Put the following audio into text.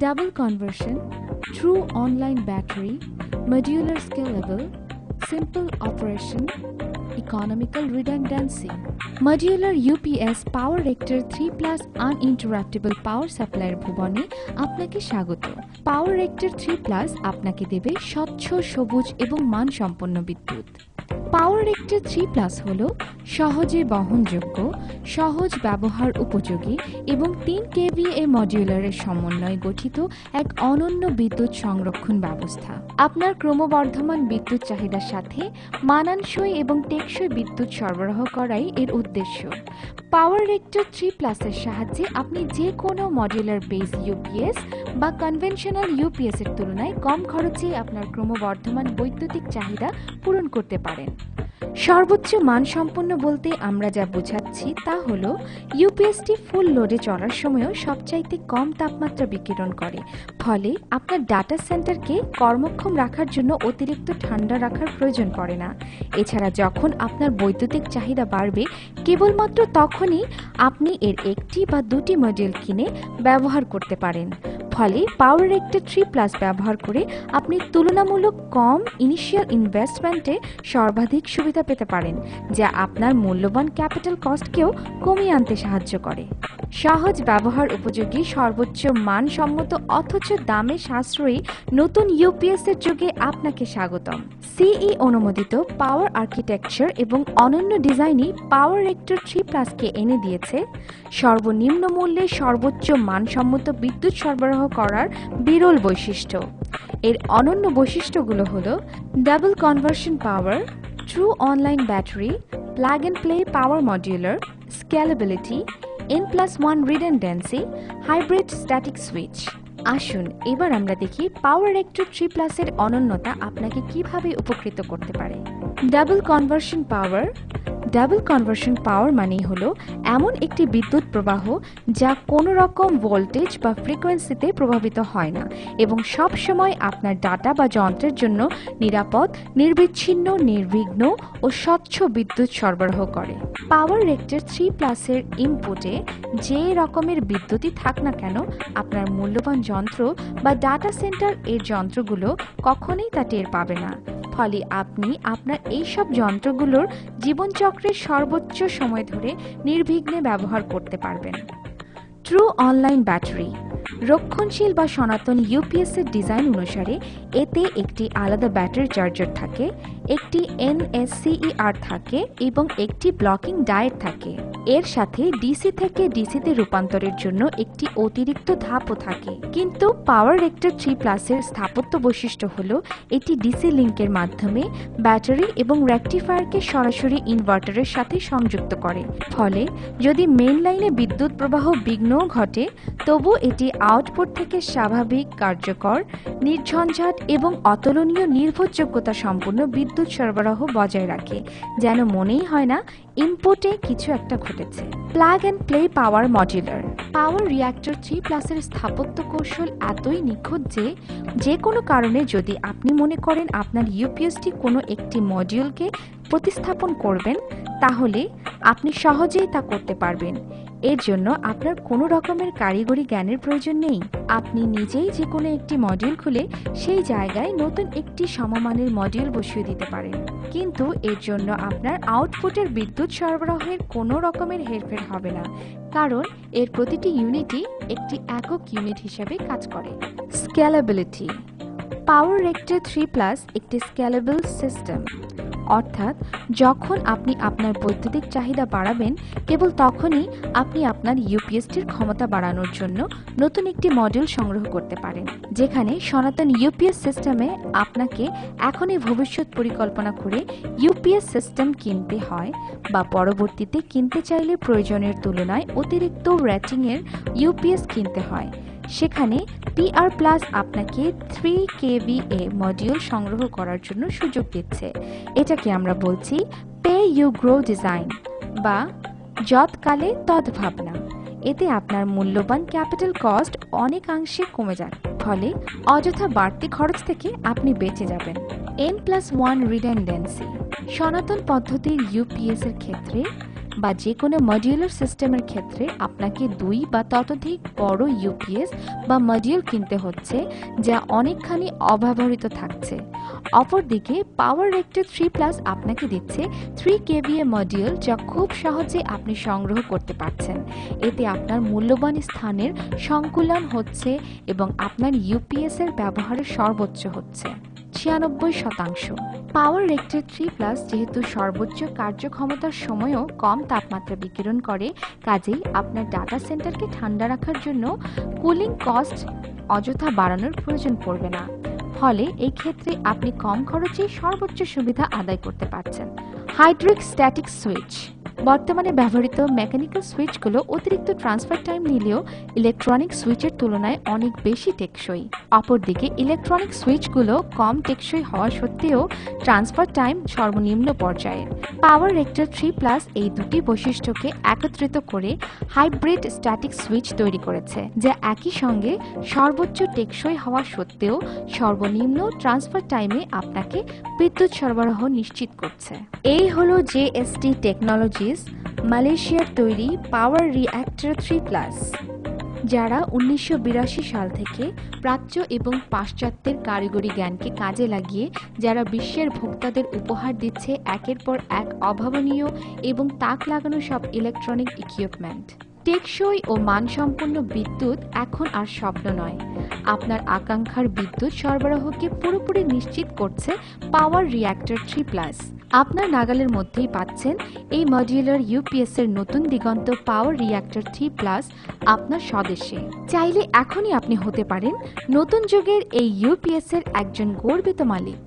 double conversion, true online battery, modular scalable, simple operation, economical redundancy. Modular UPS Power Rector 3 Plus uninterruptible power supply এর ভুবনে আপনাকে স্বাগত। Power Rector 3 Plus আপনাকে দেবে স্বচ্ছ, সবুজ এবং মানসম্পন্ন বিদ্যুৎ। পাওয়ার রেক্টর 3 প্লাস হল সহজে বহনযোগ্য, সহজ ব্যবহার উপযোগী এবং 3 কেভিএ মডিউলারের সমন্বয়ে গঠিত এক অনন্য বিদ্যুৎ সংরক্ষণ ব্যবস্থা। আপনার ক্রমবর্ধমান বিদ্যুৎ চাহিদার সাথে মানানসই এবং টেকসই বিদ্যুৎ সরবরাহ করাই এর উদ্দেশ্য। পাওয়ার রেক্টর 3 প্লাসের সাহায্যে আপনি যে কোনো মডিউলার বেস ইউপিএস বা কনভেনশনাল ইউপিএস এর তুলনায় কম খরচে আপনার ক্রমবর্ধমান বৈদ্যুতিক চাহিদা পূরণ করতে পারেন। সর্বোচ্চ মানসম্পন্ন বলতে আমরা যা বোঝাচ্ছি তা হল ইউপিএসটি ফুল লোডে চলার সময়ও সবচাইতে কম তাপমাত্রা বিকিরণ করে, ফলে আপনার ডাটা সেন্টারকে কর্মক্ষম রাখার জন্য অতিরিক্ত ঠান্ডা রাখার প্রয়োজন পড়ে না। এছাড়া যখন আপনার বৈদ্যুতিক চাহিদা বাড়বে কেবলমাত্র তখনই আপনি এর একটি বা দুটি মডিউল কিনে ব্যবহার করতে পারেন। ফলে পাওয়ার রেক্টর 3 প্লাস ব্যবহার করে আপনি তুলনামূলক কম ইনিশিয়াল ইনভেস্টমেন্টে সর্বাধিক সুবিধা পেতে পারেন, যা আপনার মূল্যবান ক্যাপিটাল কস্টকেও কমিয়ে আনতে সাহায্য করে। সহজ ব্যবহার উপযোগী, সর্বোচ্চ মানসম্মত অথচ দামে সাশ্রয়ী নতুন ইউপিএস এর যুগে আপনাকে স্বাগতম। সিই অনুমোদিত পাওয়ার আর্কিটেকচার এবং অনন্য ডিজাইনই পাওয়ার রেক্টর 3 প্লাসকে এনে দিয়েছে সর্বনিম্ন মূল্যে সর্বোচ্চ মানসম্মত বিদ্যুৎ সরবরাহ করার বিরল বৈশিষ্ট্য। এর অনন্য বৈশিষ্ট্যগুলো হলো double conversion power, true online battery, plug and play power modular, scalability, N+1 redundancy, hybrid static switch। আসুন এবার আমরা দেখি পাওয়ার রেক্টর 3 প্লাসের অনন্যতা আপনাকে কিভাবে উপকৃত করতে পারে। ডাবল কনভার্সন পাওয়ার। ডাবল কনভার্সন পাওয়ার মানেই হলো এমন একটি বিদ্যুৎ প্রবাহ যা কোনো রকম ভোল্টেজ বা ফ্রিকোয়েন্সিতে প্রভাবিত হয় না এবং সব সময় আপনার ডাটা বা যন্ত্রের জন্য নিরাপদ, নির্বিচ্ছিন্ন, নির্বিঘ্ন ও স্বচ্ছ বিদ্যুৎ সরবরাহ করে। পাওয়ার রেক্টর 3 প্লাসের ইনপুটে যে রকমের বিদ্যুৎই থাক না কেন, আপনার মূল্যবান যন্ত্র বা ডাটা সেন্টার এর যন্ত্রগুলো কখনোই তা টের পাবে না। ফলে আপনি আপনার এইসব যন্ত্রগুলোর জীবনচক্রের সর্বোচ্চ সময় ধরে নির্বিঘ্নে ব্যবহার করতে পারবেন। True online battery. রক্ষণশীল বা সনাতন ইউপিএস এর ডিজাইন অনুসারে এতে একটি আলাদা ব্যাটারি চার্জার থাকে, একটি NSCER থাকে এবং একটি ব্লকিং ডায়েট থাকে। এর সাথে ডিসি থেকে ডিসিতে রূপান্তরের জন্য একটি অতিরিক্ত ধাপও থাকে। কিন্তু পাওয়ার রেক্টর 3 প্লাসের স্থাপত্য বৈশিষ্ট্য হলো এটি ডিসি লিঙ্কের মাধ্যমে ব্যাটারি এবং রেকটিফায়ারকে সরাসরি ইনভার্টারের সাথে সংযুক্ত করে। ফলে যদি মেইন লাইনে বিদ্যুৎ প্রবাহ বিঘ্নও ঘটে, তবু এটি আউটপুট থেকে স্বাভাবিক, কার্যকর, নির্ঝঞ্ঝাট এবং অতুলনীয় নির্ভরযোগ্যতা সম্পন্ন বিদ্যুৎ সরবরাহ বজায় রাখে, যেন মনেই হয় না ইনপুটে কিছু একটা ঘটেছে। Plug and play power modular. Power reactor 3 প্লাসের স্থাপত্য কৌশল এতই নিখুঁত যে যে কোনো কারণে যদি আপনি মনে করেন আপনার ইউপিএসটি কোনো একটি মডিউলকে প্রতিস্থাপন করবেন, তাহলে আপনি সহজেই তা করতে পারবেন। এর জন্য আপনার কোনো রকমের কারিগরি জ্ঞানের প্রয়োজন নেই। আপনি নিজেই যে কোনো একটি মডিউল খুলে সেই জায়গায় নতুন একটি সমমানের মডিউল বসিয়ে দিতে পারেন। কিন্তু এর জন্য আপনার আউটপুটের বিদ্যুৎ সরবরাহের কোনো রকমের হেরফের হবে না, কারণ এর প্রতিটি ইউনিটই একটি একক ইউনিট হিসেবে কাজ করে। স্কেলেবিলিটি। পাওয়ার রেক্টর 3 প্লাস একটি স্কেলেবল সিস্টেম, অর্থাৎ যখন আপনি আপনার বৈদ্যুতিক চাহিদা বাড়াবেন কেবল তখনই আপনি আপনার ইউপিএসটির ক্ষমতা বাড়ানোর জন্য নতুন একটি মডিউল সংগ্রহ করতে পারেন। যেখানে সনাতন ইউপিএস সিস্টেমে আপনাকে এখনই ভবিষ্যৎ পরিকল্পনা করে ইউপিএস সিস্টেম কিনতে হয় বা পরবর্তীতে কিনতে চাইলে প্রয়োজনের তুলনায় অতিরিক্ত রেটিংয়ের ইউপিএস কিনতে হয়, সেখানে PR প্লাস আপনাকে 3 kVA মডিউল সংগ্রহ করার জন্য সুযোগ দিচ্ছে। এটাকে আমরা বলছি পে ইউ গ্রো ডিজাইন বা যৎকালে তদ্ভাবনা। এতে আপনার মূল্যবান ক্যাপিটাল কস্ট অনেকাংশে কমে যায়, ফলে অযথা বাড়তি খরচ থেকে আপনি বেঁচে যাবেন। N+1 redundancy. সনাতন পদ্ধতির ইউপিএস এর ক্ষেত্রে বা যে কোনো মডিউলার সিস্টেমের ক্ষেত্রে আপনাকে 2 বা ততোধিক বড় ইউপিএস বা মডিউল কিনতে হচ্ছে, যা অনেকখানি অব্যবহৃত থাকছে। অপরদিকে পাওয়ার রেক্টর 3+ আপনাকে দিচ্ছে 3 কেভিএ মডিউল, যা খুব সহজে আপনি সংগ্রহ করতে পারছেন। এতে আপনার মূল্যবান স্থানের সংকুলন হচ্ছে এবং আপনার ইউপিএস এর ব্যবহারের সর্বোচ্চ হচ্ছে 96%। পাওয়ার রেক্টর 3+ যেহেতু সর্বোচ্চ কার্যক্ষমতার সময়ও কম তাপমাত্রা বিকিরণ করে, কাজেই আপনার ডাটা সেন্টারকে ঠান্ডা রাখার জন্য কুলিং কস্ট অযথা বাড়ানোর প্রয়োজন পড়বে না। ফলে এই ক্ষেত্রে আপনি কম খরচে সর্বোচ্চ সুবিধা আদায় করতে পারছেন। হাইড্রিক স্ট্যাটিক সুইচ। বর্তমানে ব্যবহৃত মেকানিক্যাল সুইচগুলো অতিরিক্ত ট্রান্সফার টাইম নিলেও ইলেকট্রনিক সুইচের তুলনায় অনেক বেশি টেকসই। অপরদিকে ইলেকট্রনিক সুইচগুলো কম টেকসই হওয়া সত্ত্বেও ট্রান্সফার টাইম সর্বনিম্ন পর্যায়ের। পাওয়ার রেক্টর 3+ এই দুটি বৈশিষ্ট্যকে একত্রিত করে হাইব্রিড স্ট্যাটিক সুইচ তৈরি করেছে, যা একই সঙ্গে সর্বোচ্চ টেকসই হওয়া সত্ত্বেও সর্বনিম্ন ট্রান্সফার টাইমে আপনাকে বিদ্যুৎ সরবরাহ নিশ্চিত করছে। এই হলো জেএসটি টেকনোলজিস মালয়েশিয়ার তৈরি পাওয়ার রিঅ্যাক্টর 3+। যারা 1982 সাল থেকে প্রাচ্য এবং পাশ্চাত্যের কারিগরি জ্ঞানকে কাজে লাগিয়ে যারা বিশ্বের ভোক্তাদের উপহার দিচ্ছে একের পর এক অভাবনীয় এবং তাক লাগানো সব ইলেকট্রনিক ইকুইপমেন্ট। টেকসই ও মানসম্পন্ন বিদ্যুৎ এখন আর স্বপ্ন নয়, আপনার আকাঙ্ক্ষার বিদ্যুৎ সরবরাহকে পুরোপুরি নিশ্চিত করছে পাওয়ার রিঅ্যাক্টর 3+। আপনার নাগালের মধ্যেই পাচ্ছেন এই মডিউলার ইউপিএস এর নতুন দিগন্ত পাওয়ার রিঅ্যাক্টর 3+ আপনার স্বদেশে। চাইলে এখনই আপনি হতে পারেন নতুন যুগের এই ইউপিএস এর একজন গর্বিত মালিক।